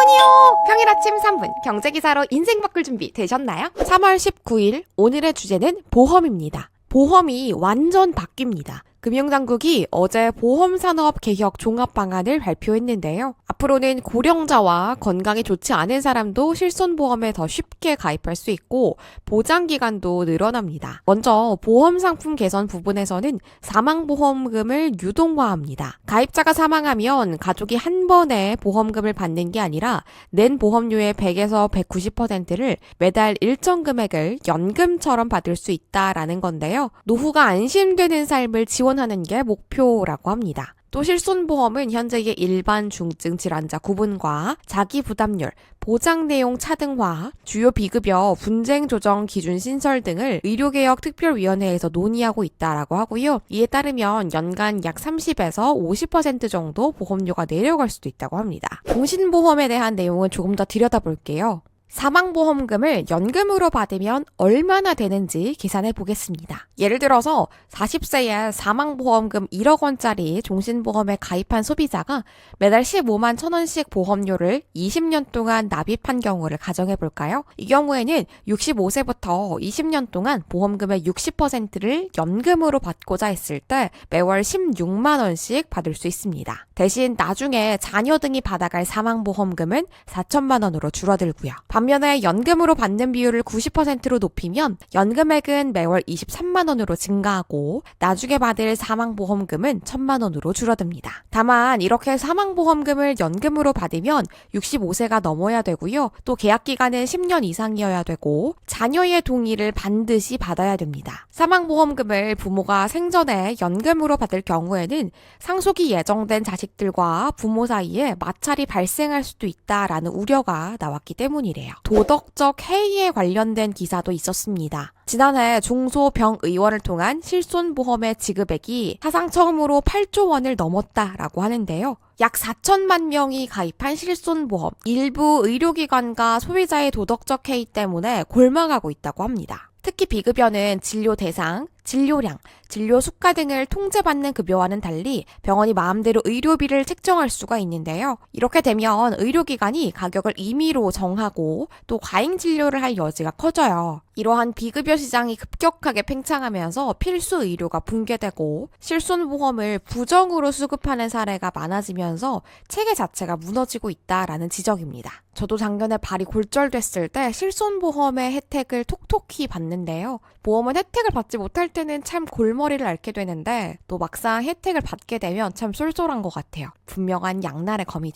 안녕! 평일 아침 3분 경제기사로 인생 바꿀 준비 되셨나요? 3월 19일 오늘의 주제는 보험입니다. 보험이 완전 바뀝니다. 금융당국이 어제 보험산업 개혁 종합방안을 발표했는데요. 앞으로는 고령자와 건강이 좋지 않은 사람도 실손보험에 더 쉽게 가입할 수 있고 보장기간도 늘어납니다. 먼저 보험상품 개선 부분에서는 사망보험금을 유동화합니다. 가입자가 사망하면 가족이 한 번에 보험금을 받는 게 아니라 낸 보험료의 100에서 190%를 매달 일정 금액을 연금처럼 받을 수 있다라는 건데요. 노후가 안심되는 삶을 지원하는 게 목표라고 합니다. 또 실손보험은 현재의 일반 중증 질환자 구분과 자기부담률, 보장 내용 차등화, 주요 비급여 분쟁 조정 기준 신설 등을 의료개혁 특별위원회에서 논의하고 있다라고 하고요. 이에 따르면 연간 약 30에서 50% 정도 보험료가 내려갈 수도 있다고 합니다. 종신보험에 대한 내용은 조금 더 들여다볼게요. 사망보험금을 연금으로 받으면 얼마나 되는지 계산해 보겠습니다. 예를 들어서 40세에 사망보험금 1억 원짜리 종신보험에 가입한 소비자가 매달 15만 1,000원씩 보험료를 20년 동안 납입한 경우를 가정해 볼까요? 이 경우에는 65세부터 20년 동안 보험금의 60%를 연금으로 받고자 했을 때 매월 16만 원씩 받을 수 있습니다. 대신 나중에 자녀 등이 받아갈 사망보험금은 4천만 원으로 줄어들고요. 반면에 연금으로 받는 비율을 90%로 높이면 연금액은 매월 23만 원으로 증가하고 나중에 받을 사망보험금은 1,000만 원으로 줄어듭니다. 다만 이렇게 사망보험금을 연금으로 받으면 65세가 넘어야 되고요. 또 계약기간은 10년 이상이어야 되고 자녀의 동의를 반드시 받아야 됩니다. 사망보험금을 부모가 생전에 연금으로 받을 경우에는 상속이 예정된 자식들과 부모 사이에 마찰이 발생할 수도 있다라는 우려가 나왔기 때문이래요. 도덕적 해이에 관련된 기사도 있었습니다. 지난해 중소병의원을 통한 실손보험의 지급액이 사상 처음으로 8조 원을 넘었다라고 하는데요. 약 4천만 명이 가입한 실손보험, 일부 의료기관과 소비자의 도덕적 해이 때문에 골망하고 있다고 합니다. 특히 비급여는 진료 대상, 진료량, 진료 수가 등을 통제받는 급여와는 달리 병원이 마음대로 의료비를 책정할 수가 있는데요. 이렇게 되면 의료기관이 가격을 임의로 정하고 또 과잉 진료를 할 여지가 커져요. 이러한 비급여 시장이 급격하게 팽창하면서 필수 의료가 붕괴되고 실손보험을 부정으로 수급하는 사례가 많아지면서 체계 자체가 무너지고 있다라는 지적입니다. 저도 작년에 발이 골절됐을 때 실손보험의 혜택을 톡톡히 받는데요. 보험은 혜택을 받지 못할 때는 참 골머리를 앓게 되는데 또 막상 혜택을 받게 되면 참 쏠쏠한 것 같아요. 분명한 양날의 검이죠.